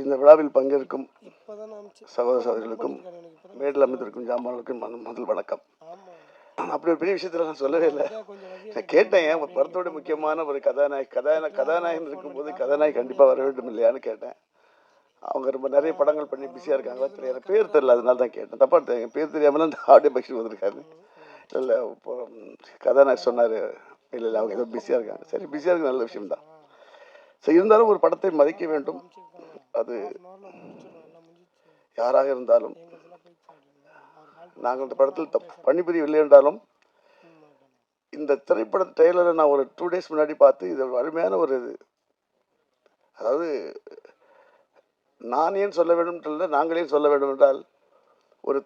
இந்த விழாவில் பங்கேற்கும் சகோதர சகோதரிகளுக்கும் மேடையில் அமைந்திருக்கும் ஜாமான்களுக்கும் முதல் வணக்கம். அப்படி ஒரு பெரிய விஷயத்தில் நான் சொல்லவே இல்லை. நான் கேட்டேன், ஒரு படத்தோட முக்கியமான ஒரு கதாநாயகன் இருக்கும்போது கதாநாயகி கண்டிப்பாக வர வேண்டும் இல்லையான்னு கேட்டேன். அவங்க ரொம்ப நிறைய படங்கள் பண்ணி பிஸியாக இருக்காங்களா தெரியல, பேர் தெரியல, அதனால தான் கேட்டேன். தப்பா என் பேர் தெரியாமல் தான் இந்த ஆடியோ பக்ஷன் வந்திருக்காரு. இல்லை இப்போ கதாநாயகர் சொன்னார், இல்லை அவங்க ஏதோ பிஸியாக இருக்காங்க. சரி, பிஸியாக இருக்க நல்ல விஷயம்தான். சரி, இருந்தாலும் ஒரு படத்தை மதிக்க வேண்டும். அது யாராக இருந்தாலும், நாங்கள் இந்த படத்தில் பணிபுரியவில்லை என்றாலும் இந்த திரைப்பட ட்ரெய்லரை நான் ஒரு 2 days முன்னாடி பார்த்து இது அருமையான ஒரு இது, அதாவது நான் ஏன் சொல்ல வேண்டும் இல்லை, நாங்களே சொல்ல வேண்டும் என்றால் ஒரு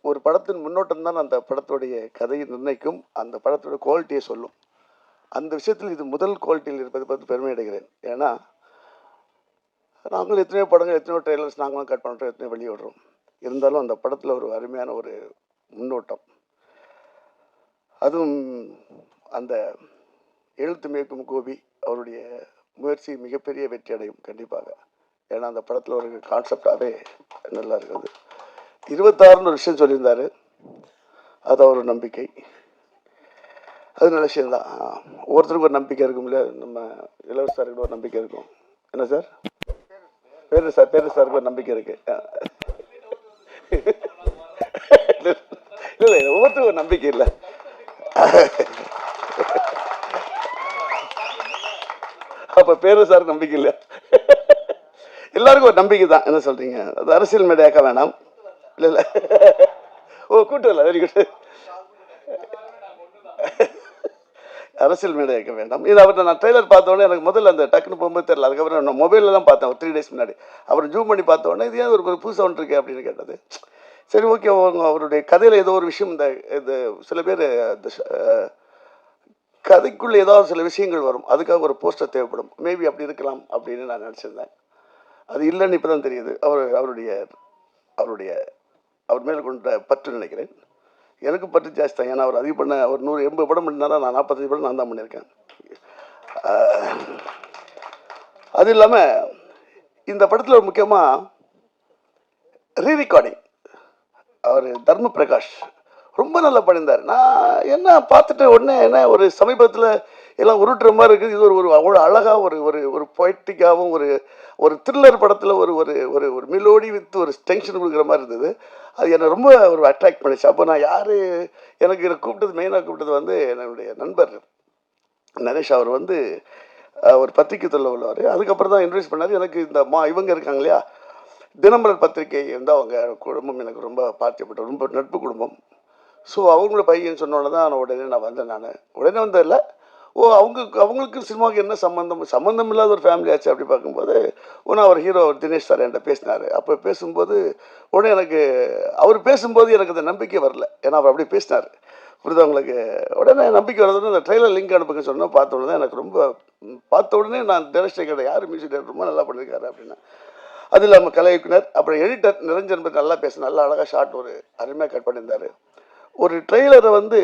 ஒரு படத்தின் முன்னோட்டம் தான் அந்த படத்துடைய கதையை நிர்ணயிக்கும், அந்த படத்தோட குவாலிட்டியை சொல்லும். அந்த விஷயத்தில் இது முதல் குவாலிட்டியில் இருப்பதை பார்த்து பெருமை அடைகிறேன். ஏன்னா நாங்களும் எத்தனையோ படங்கள், எத்தனையோ ட்ரெய்லர்ஸ் நாங்களும் கட் பண்ணுறோம், எத்தனையோ வெளியே விடுறோம். இருந்தாலும் அந்த படத்தில் ஒரு அருமையான ஒரு முன்னோட்டம், அதுவும் அந்த எழுத்து மேய்க்கும் கோபி அவருடைய முயற்சி மிகப்பெரிய வெற்றி அடையும் கண்டிப்பாக. ஏன்னா அந்த படத்தில் ஒரு கான்செப்டாகவே நல்லா இருக்குது. 26 விஷயம் சொல்லியிருந்தார், அது ஒரு நம்பிக்கை, அது நல்ல விஷயம்தான். ஒவ்வொருத்தருக்கும் ஒரு நம்பிக்கை இருக்கும்ல, நம்ம இளவரசருக்கு ஒரு நம்பிக்கை இருக்கும். என்ன சார் பேரு சாருக்கு ஒரு நம்பிக்கை இருக்கு. இல்லை, ஒவ்வொருத்தருக்கும் ஒரு நம்பிக்கை இல்லை. அப்ப பேரு சார் நம்பிக்கை இல்லை, எல்லாருக்கும் ஒரு நம்பிக்கை தான். என்ன சொல்றீங்க? அது அரசியல் மேடையாக்க வேணாம். இல்லை இல்லை, ஓ கூட்டம் இல்லை, வெரி குட். அரசியல் மேடையாக்க வேண்டாம். இது அவர்கிட்ட நான் ட்ரெய்லர் பார்த்தோன்னே எனக்கு முதல்ல அந்த டக்குன்னு போகும்போது தெரியல. அதுக்கப்புறம் நான் மொபைலில் தான் பார்த்தேன் ஒரு 3 days முன்னாடி. அப்புறம் ஜூம் பண்ணி பார்த்தோன்னே இது ஏன் ஒரு புதுசாக ஒன்று இருக்கு அப்படின்னு கேட்டது. சரி, ஓகே, அவருடைய கதையில் ஏதோ ஒரு விஷயம், இந்த சில பேர் கதைக்குள்ளே ஏதாவது சில விஷயங்கள் வரும், அதுக்காக ஒரு போஸ்டர் தேவைப்படும், மேபி அப்படி இருக்கலாம் அப்படின்னு நான் நினச்சிருந்தேன். அது இல்லைன்னு இப்போ தான் தெரியுது. அவர் மேலே கொண்ட பற்று நினைக்கிறேன். எனக்கு பற்று ஜாஸ்தி தான். ஏன்னா அவர் அதிகம் பண்ண ஒரு 180 படம் பண்ணினாரா, நான் 45 படம் நான் தான் பண்ணியிருக்கேன். அது இல்லாமல் இந்த படத்தில் ஒரு முக்கியமாக ரீரெக்கார்டிங், அவர் தர்ம பிரகாஷ் ரொம்ப நல்லா பண்ணியிருந்தார். நான் என்ன பார்த்துட்டு உடனே என்ன ஒரு சமீபத்தில் எல்லாம் உருட்டுற மாதிரி இருக்குது. இது ஒரு அவ்வளோ அழகாக ஒரு பொய்டிக்காகவும் ஒரு த்ரில்லர் படத்தில் ஒரு மெலோடி வித் ஒரு டென்ஷன் கொடுக்குற மாதிரி இருந்தது. அது என்னை ரொம்ப ஒரு அட்ராக்ட் பண்ணிச்சு. அப்போ நான் எனக்கு மெயினாக கூப்பிட்டது வந்து என்னுடைய நண்பர் நரேஷ். அவர் வந்து ஒரு பத்திரிக்கை தொழில் உள்ளவர். அதுக்கப்புறம் தான் இன்ட்ரடியூஸ் பண்ணார் எனக்கு. இந்த இவங்க இருக்காங்க இல்லையா, தினமலர் பத்திரிகை வந்து அவங்க குடும்பம் எனக்கு ரொம்ப பார்த்தியப்பட்ட ரொம்ப நட்பு குடும்பம். ஸோ அவங்களோட பையன் சொன்னோன்னே தான் உடனே நான் வந்தேன். உடனே வந்ததில்ல, அவங்களுக்கு சினிமாவுக்கு என்ன சம்மந்தம் இல்லாத ஒரு ஃபேமிலி ஆச்சு. அப்படி பார்க்கும்போது அவர் ஹீரோ தினேஷ் சார் என்கிட்ட பேசினார். அப்போ பேசும்போது உடனே அவர் பேசும்போது எனக்கு அந்த நம்பிக்கை வரல. ஏன்னா அவர் அப்படியே பேசினார், புரியுது அவங்களுக்கு. உடனே நம்பிக்கை வரதுன்னு அந்த ட்ரெய்லர் லிங்க் அனுப்புங்க சொன்னால் பார்த்த உடனே எனக்கு பார்த்த உடனே நான் டைரக்டர் கேட்டேன், யார் மியூசிக் டைரக்டர் ரொம்ப நல்லா பண்ணியிருக்காரு அப்படின்னா. அது இல்லாமல் கலை இயக்குனர், அப்புறம் எடிட்டர் நிரஞ்சன் பற்றி நல்லா பேச, நல்லா அழகாக ஷார்ட் ஒரு அருமையாக கட் பண்ணியிருந்தார். ஒரு ட்ரெய்லரை வந்து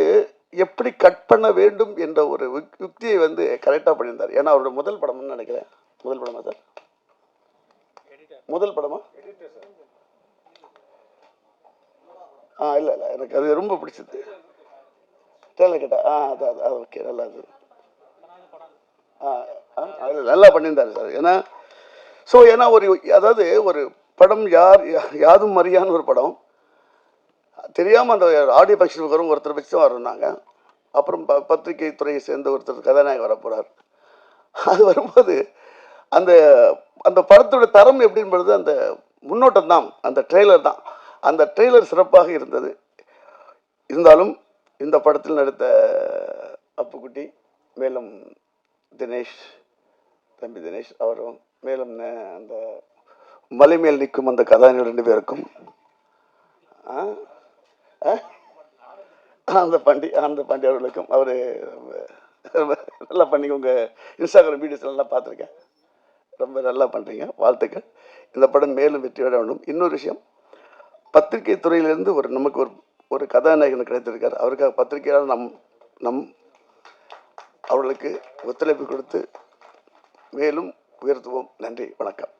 எப்படி கட் பண்ண வேண்டும் என்ற ஒரு யுக்தியை வந்து கரெக்டாக பண்ணியிருந்தார். ஏன்னா அவரோட முதல் படம்னு நினைக்கிறேன். முதல் படமா சார்? முதல் படமா? இல்லை எனக்கு அது ரொம்ப பிடிச்சது. ட்ரெய்லர் கேட்டா அது ஓகே, நல்லா இது நல்லா பண்ணியிருந்தார் சார். ஏன்னா அதாவது ஒரு படம் யாதும் அறியான்னு ஒரு படம் தெரியாமல் அந்த ஆடியோ ஃபங்க்ஷனுக்கு வரும் ஒருத்தர் வச்சு தான் வரணுன்னாங்க. அப்புறம் பத்திரிகை துறையை சேர்ந்த ஒருத்தர் கதாநாயகர் வரப்போகிறார். அது வரும்போது அந்த படத்தோட தரம் எப்படின்றது அந்த முன்னோட்டம் தான், அந்த ட்ரெய்லர் தான். அந்த ட்ரெய்லர் சிறப்பாக இருந்தது. இருந்தாலும் இந்த படத்தில் நடித்த அப்புக்குட்டி, மேலும் தம்பி தினேஷ் அவரும், மேலும் அந்த மலைமேல் நிற்கும் அந்த கதாநாயகர் 2 பேருக்கும், அந்த பாண்டி அவர்களுக்கும், அவர் நல்லா பண்ணி உங்கள் இன்ஸ்டாகிராம் வீடியோஸ் நல்லா பார்த்துருக்கேன், ரொம்ப நல்லா பண்ணுறீங்க, வாழ்த்துக்கள். இந்த படம் மேலும் வெற்றி பெற வேண்டும். இன்னொரு விஷயம், பத்திரிகை துறையிலிருந்து நமக்கு ஒரு கதாநாயகன் கிடைத்திருக்கார். அவருக்காக பத்திரிகையாளர் அவர்களுக்கு ஒத்துழைப்பு கொடுத்து மேலும் உயர்த்துவோம். நன்றி, வணக்கம்.